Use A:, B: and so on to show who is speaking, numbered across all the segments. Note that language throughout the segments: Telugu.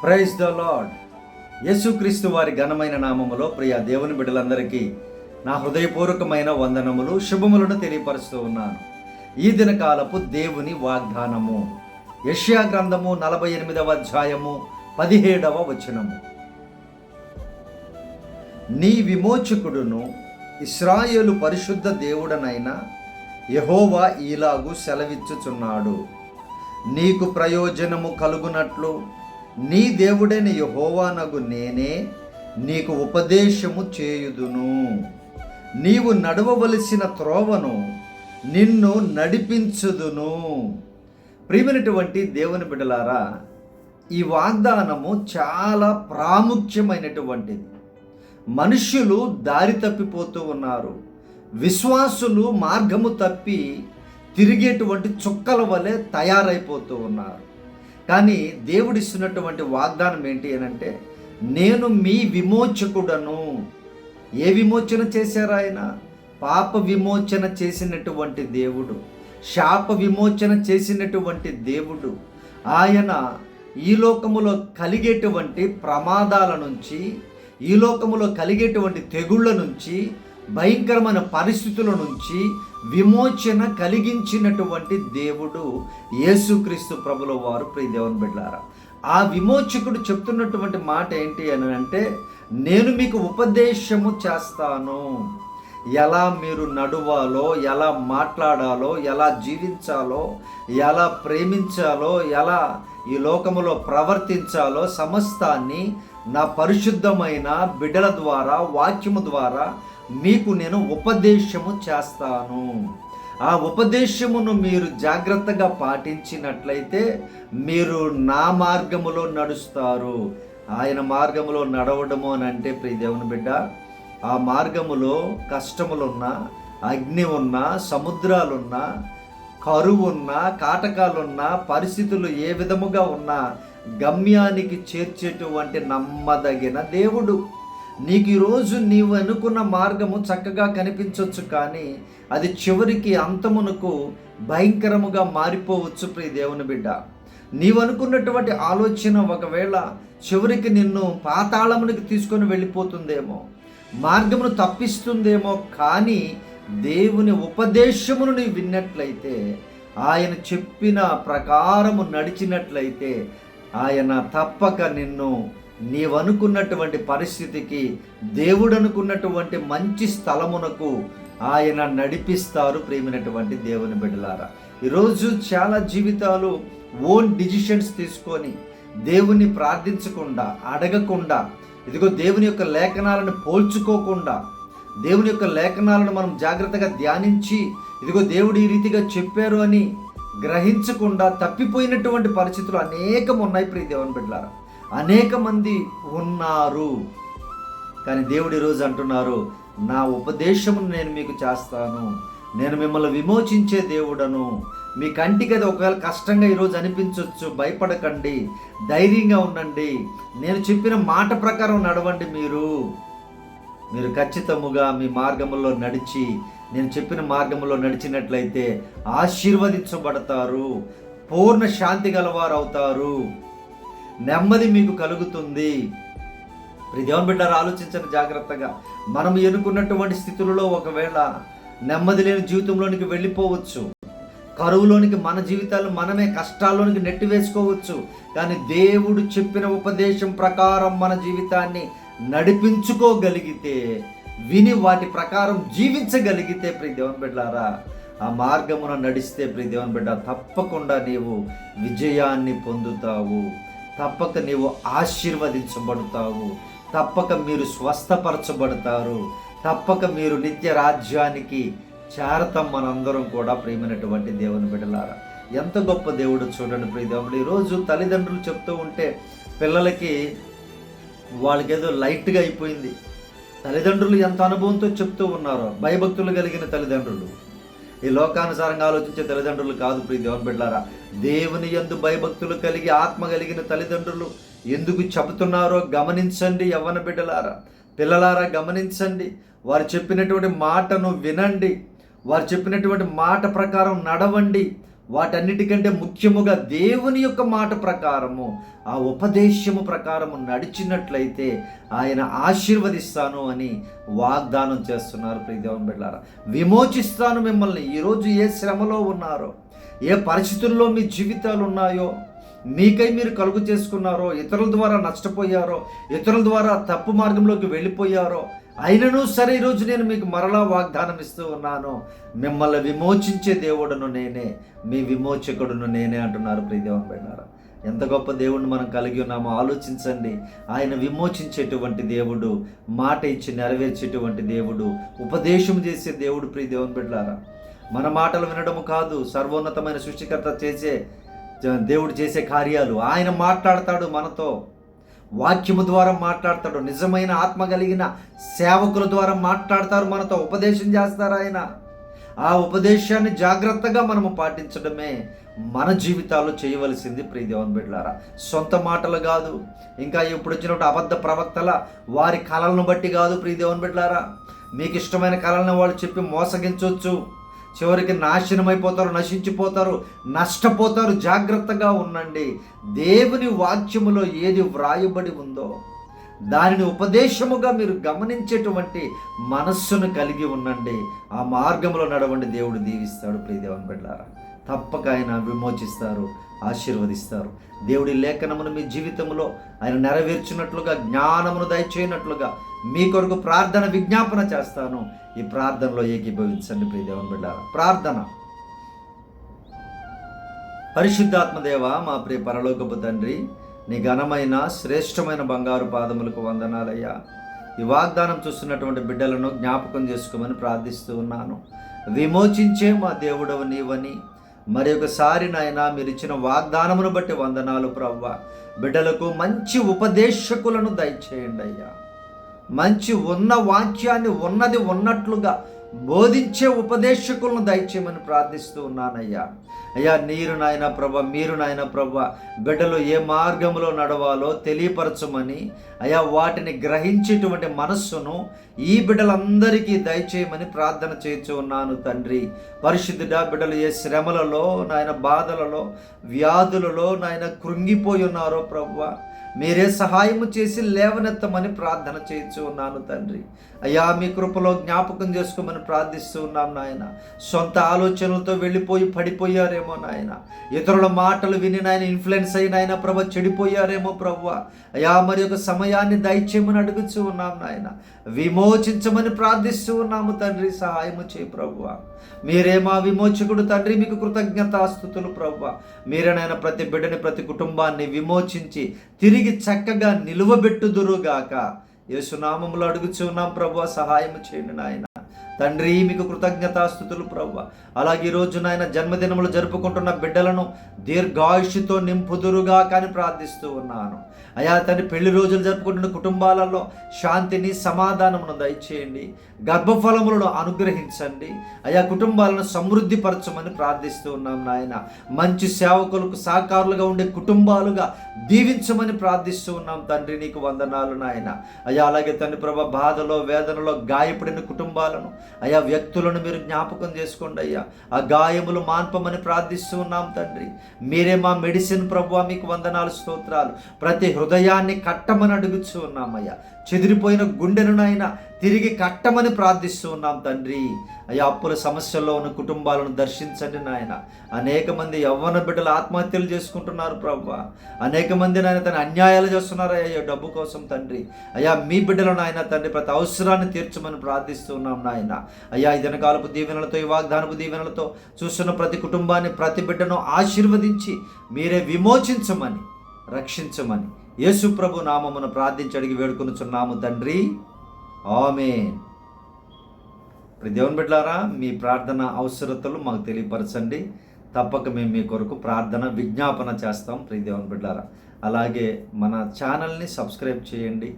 A: Praise the lord. యేసుక్రీస్తు వారి ఘనమైన నామములో ప్రియ దేవుని బిడ్డలందరికీ నా హృదయపూర్వకమైన వందనములు, శుభములను తెలియపరుస్తూ ఉన్నాను. ఈ దినకాలపు దేవుని వాగ్దానము యెషయా గ్రంథము 48వ అధ్యాయము 17వ వచనము. నీ విమోచకుడును ఇశ్రాయేలు పరిశుద్ధ దేవుడనైన యెహోవా ఈలాగు సెలవిచ్చుచున్నాడు. నీకు ప్రయోజనము కలుగునట్లు నీ దేవుడైన యెహోవానగు నేనే నీకు ఉపదేశము చేయుదును. నీవు నడవవలసిన త్రోవను నిన్ను నడిపించుదును. ప్రియమైనటువంటి దేవుని బిడ్డలారా, ఈ వాగ్దానము చాలా ప్రాముఖ్యమైనటువంటిది. మనుష్యులు దారి తప్పిపోతూ ఉన్నారు. విశ్వాసులు మార్గము తప్పి తిరిగేటువంటి చుక్కల వలె తయారైపోతూ ఉన్నారు. కానీ దేవుడిస్తున్నటువంటి వాగ్దానం ఏంటి అనంటే, నేను మీ విమోచకుడను. ఏ విమోచన చేశారు ఆయన? పాప విమోచన చేసినటువంటి దేవుడు, శాప విమోచన చేసినటువంటి దేవుడు. ఆయన ఈ లోకములో కలిగేటువంటి ప్రమాదాల నుంచి, ఈ లోకములో కలిగేటువంటి తెగుళ్ళ నుంచి, భయంకరమైన పరిస్థితుల నుంచి విమోచన కలిగించినటువంటి దేవుడు యేసుక్రీస్తు ప్రభుల వారు. ప్రియ దేవుని బిడ్డలారా, ఆ విమోచకుడు చెప్తున్నటువంటి మాట ఏంటి అని అంటే, నేను మీకు ఉపదేశము చేస్తాను. ఎలా మీరు నడవాలో, ఎలా మాట్లాడాలో, ఎలా జీవించాలో, ఎలా ప్రేమించాలో, ఎలా ఈ లోకములో ప్రవర్తించాలో సమస్తాన్ని నా పరిశుద్ధమైన బిడ్డల ద్వారా, వాక్యము ద్వారా మీకు నేను ఉపదేశము చేస్తాను. ఆ ఉపదేశమును మీరు జాగ్రత్తగా పాటించినట్లయితే మీరు నా మార్గములో నడుస్తారు. ఆయన మార్గములో నడవడము అని అంటే, ప్రియ దేవుని బిడ్డ, ఆ మార్గములో కష్టములున్నా, అగ్ని ఉన్నా, సముద్రాలున్నా, కరువు ఉన్నా, కాటకాలున్నా, పరిస్థితులు ఏ విధముగా ఉన్నా గమ్యానికి చేర్చేటువంటి నమ్మదగిన దేవుడు. నీకు ఈరోజు నీవు అనుకున్న మార్గము చక్కగా కనిపించవచ్చు, కానీ అది చివరికి అంతమునకు భయంకరముగా మారిపోవచ్చు. ప్రియ దేవుని బిడ్డ, నీవు అనుకున్నటువంటి ఆలోచన ఒకవేళ చివరికి నిన్ను పాతాళమునికి తీసుకొని వెళ్ళిపోతుందేమో, మార్గమును తప్పిస్తుందేమో. కానీ దేవుని ఉపదేశమును నీవు విన్నట్లయితే, ఆయన చెప్పిన ప్రకారము నడిచినట్లయితే, ఆయన తప్పక నిన్ను నీవనుకున్నటువంటి పరిస్థితికి, దేవుడు అనుకున్నటువంటి మంచి స్థలమునకు ఆయన నడిపిస్తారు. ప్రేమైనటువంటి దేవుని బిడ్డలారా, ఈరోజు చాలా జీవితాలు ఓన్ డిసిషన్స్ తీసుకొని దేవుని ప్రార్థించకుండా, అడగకుండా, ఇదిగో దేవుని యొక్క లేఖనాలను పోల్చుకోకుండా, దేవుని యొక్క లేఖనాలను మనం జాగ్రత్తగా ధ్యానించి, ఇదిగో దేవుడు ఈ రీతిగా చెప్పారు అని గ్రహించకుండా తప్పిపోయినటువంటి పరిస్థితులు అనేకం ఉన్నాయి. ప్రియ దేవుని బిడ్డలారా, అనేక మంది ఉన్నారు. కానీ దేవుడు ఈరోజు అంటున్నారు, నా ఉపదేశమును నేను మీకు చేస్తాను. నేను మిమ్మల్ని విమోచించే దేవుడను. మీ కంటికి అది ఒకవేళ కష్టంగా ఈరోజు అనిపించవచ్చు, భయపడకండి, ధైర్యంగా ఉండండి. నేను చెప్పిన మాట ప్రకారం నడవండి. మీరు ఖచ్చితముగా మీ మార్గములో నడిచి, నేను చెప్పిన మార్గంలో నడిచినట్లయితే ఆశీర్వదించబడతారు, పూర్ణ శాంతి గలవారు అవుతారు, నెమ్మది మీకు కలుగుతుంది. ప్రియ దేవుని బిడ్డలారా, ఆలోచించండి జాగ్రత్తగా. మనం ఎన్నుకున్నటువంటి స్థితులలో ఒకవేళ నెమ్మది లేని జీవితంలోనికి వెళ్ళిపోవచ్చు, కరువులోనికి మన జీవితాలు మనమే కష్టాల్లోనికి నెట్టివేసుకోవచ్చు. కానీ దేవుడు చెప్పిన ఉపదేశం ప్రకారం మన జీవితాన్ని నడిపించుకోగలిగితే, విని వాటి ప్రకారం జీవించగలిగితే, ప్రియ దేవుని బిడ్డలారా, ఆ మార్గమున నడిస్తే, ప్రియ దేవుని బిడ్డ, తప్పకుండా నీవు విజయాన్ని పొందుతావు. తప్పక నీవు ఆశీర్వదించబడతావు. తప్పక మీరు స్వస్థపరచబడతారు. తప్పక మీరు నిత్య రాజ్యానికి చేరతాం మనందరం కూడా. ప్రియమైనటువంటి దేవుని బిడ్డలారా, ఎంత గొప్ప దేవుడు చూడండి. ప్రియ దేవుడు, ఈరోజు తల్లిదండ్రులు చెప్తూ ఉంటే పిల్లలకి వాళ్ళకేదో లైట్గా అయిపోయింది. తల్లిదండ్రులు ఎంత అనుభవంతో చెప్తూ ఉన్నారో, భయభక్తులు కలిగిన తల్లిదండ్రులు, ఈ లోకానుసారంగా ఆలోచించే తల్లిదండ్రులు కాదు. ప్రియ దేవుని బిడ్డలారా, దేవుని యందు భయభక్తులు కలిగి ఆత్మ కలిగిన తల్లిదండ్రులు ఎందుకు చెబుతున్నారో గమనించండి. యవ్వన బిడ్డలారా, పిల్లలారా, గమనించండి. వారు చెప్పినటువంటి మాటను వినండి. వారు చెప్పినటువంటి మాట ప్రకారం నడవండి. వాటన్నిటికంటే ముఖ్యముగా దేవుని యొక్క మాట ప్రకారము, ఆ ఉపదేశము ప్రకారము నడిచినట్లయితే ఆయన ఆశీర్వదిస్తాను అని వాగ్దానం చేస్తున్నారు. ప్రియ దేవుని బిడ్డలారా, విమోచిస్తాను మిమ్మల్ని. ఈరోజు ఏ శ్రమలో ఉన్నారో, ఏ పరిస్థితుల్లో మీ జీవితాలు ఉన్నాయో, మీకై మీరు కలుగు చేసుకున్నారో, ఇతరుల ద్వారా నష్టపోయారో, ఇతరుల ద్వారా తప్పు మార్గంలోకి వెళ్ళిపోయారో, అయినను సరే ఈరోజు నేను మీకు మరలా వాగ్దానం ఇస్తూ ఉన్నాను, మిమ్మల్ని విమోచించే దేవుడును నేనే, మీ విమోచకుడును నేనే అంటున్నారు. ప్రియ దేవుని బిడ్డలారా, ఎంత గొప్ప దేవుడిని మనం కలిగి ఉన్నామో ఆలోచించండి. ఆయన విమోచించేటువంటి దేవుడు, మాట ఇచ్చి నెరవేర్చేటువంటి దేవుడు, ఉపదేశం చేసే దేవుడు. ప్రియ దేవుని బిడ్డలారా, మన మాటలు వినడము కాదు, సర్వోన్నతమైన సృష్టికర్త చేసే దేవుడు చేసే కార్యాలు. ఆయన మాట్లాడతాడు మనతో, వాక్యము ద్వారా మాట్లాడతాడు. నిజమైన ఆత్మ కలిగిన సేవకుల ద్వారా మాట్లాడతారు మనతో, ఉపదేశం చేస్తారు ఆయన. ఆ ఉపదేశాన్ని జాగ్రత్తగా మనము పాటించడమే మన జీవితాల్లో చేయవలసింది. ప్రియ దేవుని బిడ్డలారా, సొంత మాటలు కాదు, ఇంకా ఇప్పుడు వచ్చినటువంటి అబద్ధ ప్రవక్తల వారి కళలను బట్టి కాదు. ప్రియ దేవుని బిడ్డలారా, మీకు ఇష్టమైన కళలను వాళ్ళు చెప్పి మోసగించవచ్చు, చివరికి నాశనమైపోతారు, నశించిపోతారు, నష్టపోతారు. జాగ్రత్తగా ఉండండి. దేవుని వాక్యములో ఏది వ్రాయబడి ఉందో దానిని ఉపదేశముగా మీరు గమనించేటువంటి మనస్సును కలిగి ఉండండి. ఆ మార్గంలో నడవండి, దేవుడు దీవిస్తాడు. ప్రియ దేవుని బిడ్డలారా, తప్పక ఆయన విమోచిస్తారు, ఆశీర్వదిస్తారు. దేవుడి లేఖనమును మీ జీవితంలో ఆయన నెరవేర్చినట్లుగా, జ్ఞానమును దయచేయనట్లుగా మీ కొరకు ప్రార్థన విజ్ఞాపన చేస్తాను. ఈ ప్రార్థనలో ఏకీభవించండి. ప్రియ దేవుని బిడ్డలారా, ప్రార్థన. పరిశుద్ధాత్మ దేవ, మా ప్రియ పరలోకపు తండ్రి, నీ ఘనమైన శ్రేష్టమైన బంగారు పాదములకు వందనాలయ్యా. ఈ వాగ్దానం చూస్తున్నటువంటి బిడ్డలను జ్ఞాపకం చేసుకోమని ప్రార్థిస్తూ ఉన్నాను. విమోచించే మా దేవుడవు నీవని మరి ఒకసారి నాయన మీరు ఇచ్చిన వాగ్దానమును బట్టి వందనాలు ప్రభువా. బిడ్డలకు మంచి ఉపదేశకులను దయచేయండి అయ్యా. మంచి ఉన్న వాక్యాన్ని ఉన్నది ఉన్నట్లుగా బోధించే ఉపదేశకులను దయచేయమని ప్రార్థిస్తూ ఉన్నానయ్యా. అయ్యా, మీరు నాయన ప్రభ బిడ్డలు ఏ మార్గంలో నడవాలో తెలియపరచమని, అయ్యా వాటిని గ్రహించేటువంటి మనస్సును ఈ బిడ్డలందరికీ దయచేయమని ప్రార్థన చేస్తూ ఉన్నాను తండ్రి. పరిశుద్ధుడా, బిడ్డలు ఏ శ్రమలలో నాయన, బాధలలో, వ్యాధులలో నాయన కృంగిపోయి ఉన్నారో ప్రభువా, మీరే సహాయము చేసి లేవనెత్తమని ప్రార్థన చేస్తూ ఉన్నాను తండ్రి. అయ్యా, మీ కృపలో జ్ఞాపకం చేసుకోమని ప్రార్థిస్తూ ఉన్నాం నాయన. సొంత ఆలోచనలతో వెళ్ళిపోయి పడిపోయారేమో నాయన, ఇతరుల మాటలు విని నాయన ఇన్ఫ్లుయెన్స్ అయిన ఆయన ప్రభ చెడిపోయారేమో ప్రభువా. అయ్యా, మరి ఒక సమయాన్ని దయచేయమని అడుగుతూ ఉన్నాం నాయన. విమోచించమని ప్రార్థిస్తూ ఉన్నాము తండ్రి. సహాయము చేయి ప్రభువా. మీరే మా విమోచకుడు తండ్రి, మీకు కృతజ్ఞతాస్తుతులు ప్రభువా. మీరేనైనా ప్రతి బిడ్డని, ప్రతి కుటుంబాన్ని విమోచించి తిరిగి చక్కగా నిలువబెట్టుదురుగాక యేసునామములో అడుగుచూ ఉన్నాం ప్రభువా. సహాయం చేయండి నాయన తండ్రి, మీకు కృతజ్ఞతాస్తుతులు ప్రభువా. అలాగే ఈరోజు నాయన జన్మదినములు జరుపుకుంటున్న బిడ్డలను దీర్ఘాయుష్తో నింపుదురుగా కానీ ప్రార్థిస్తూ ఉన్నాను. అయా తండ్రి, పెళ్లి రోజులు జరుపుకుంటున్న కుటుంబాలలో శాంతిని, సమాధానమును దయచేయండి. గర్భఫలములను అనుగ్రహించండి. అయా కుటుంబాలను సమృద్ధిపరచమని ప్రార్థిస్తూ ఉన్నాం నాయన. మంచి సేవకులకు సహకారులుగా ఉండే కుటుంబాలుగా దీవించమని ప్రార్థిస్తూ ఉన్నాం తండ్రి. నీకు వందనాలు నాయన. అయ్యా అలాగే తండ్రి ప్రభ, బాధలో వేదనలో గాయపడిన కుటుంబాలను, అయా వ్యక్తులను మీరు జ్ఞాపకం చేసుకోండి అయ్యా. ఆ గాయములు మాన్పమని ప్రార్థిస్తూ ఉన్నాం తండ్రి. మీరే మా మెడిసిన్ ప్రభువా. మీకు వందనాలు, స్తోత్రాలు. ప్రతి హృదయాన్ని కట్టమని అడుగుతూ ఉన్నామయ్యా. చెదిరిపోయిన గుండెను నాయన తిరిగి కట్టమని ప్రార్థిస్తూ ఉన్నాం తండ్రి. అయ్యా, అప్పుల సమస్యల్లో ఉన్న కుటుంబాలను దర్శించండి నాయన. అనేక మంది యవ్వన బిడ్డలు ఆత్మహత్యలు చేసుకుంటున్నారు ప్రభువా. అనేక మంది నాయన తన అన్యాయాలు చేస్తున్నారు అయ్యా డబ్బు కోసం తండ్రి. అయ్యా, మీ బిడ్డలు నాయన తండ్రి ప్రతి అవసరాన్ని తీర్చమని ప్రార్థిస్తూ ఉన్నాం నాయన. అయ్యా, ఈ దినకాలపు దీవెనలతో, ఈ వాగ్దానపు దీవెనలతో చూస్తున్న ప్రతి కుటుంబాన్ని, ప్రతి బిడ్డను ఆశీర్వదించి మీరే విమోచించమని, రక్షించమని యేసు ప్రభు నామమున ప్రార్థించి అడిగి వేడుకొనుచున్నాము తండ్రి. ఆమేన్. ప్రియ దేవుని బిడ్డలారా, మీ ప్రార్థన అవసరతలు మాకు తెలియపరచండి. తప్పక మేము మీ కొరకు ప్రార్థన విజ్ఞాపన చేస్తాం. ప్రియ దేవుని బిడ్డలారా, అలాగే మన ఛానల్ని సబ్స్క్రైబ్ చేయండి,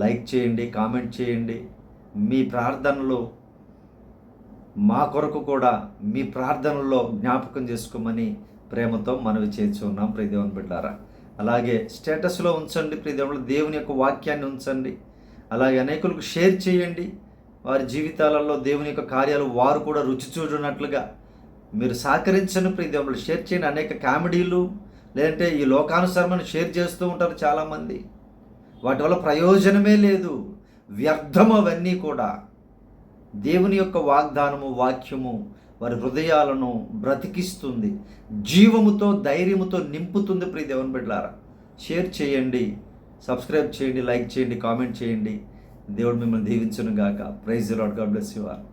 A: లైక్ చేయండి, కామెంట్ చేయండి. మీ ప్రార్థనలు మా కొరకు కూడా మీ ప్రార్థనలో జ్ఞాపకం చేసుకోమని ప్రేమతో మనవి చేస్తున్నాం. ప్రియ దేవుని బిడ్డలారా, అలాగే స్టేటస్లో ఉంచండి. ప్రియ దేవుని యొక్క వాక్యాన్ని ఉంచండి. అలాగే అనేకులకు షేర్ చేయండి. వారి జీవితాలలో దేవుని యొక్క కార్యాలు వారు కూడా రుచి చూడనట్లుగా మీరు సహకరించని ప్రియ దేవుని షేర్ చేయండి. అనేక కామెడీలు లేదంటే ఈ లోకానుసారమైన షేర్ చేస్తూ ఉంటారు చాలామంది. వాటి వల్ల ప్రయోజనమే లేదు, వ్యర్థం అవన్నీ కూడా. దేవుని యొక్క వాగ్దానము, వాక్యము వారి హృదయాలను బ్రతికిస్తుంది, జీవముతో ధైర్యముతో నింపుతుంది. ప్రియ దేవుని బిడ్డలారా, షేర్ చేయండి, సబ్స్క్రైబ్ చేయండి, లైక్ చేయండి, కామెంట్ చేయండి. దేవుడు మిమ్మల్ని దీవించును గాక. Praise the Lord. God bless you all.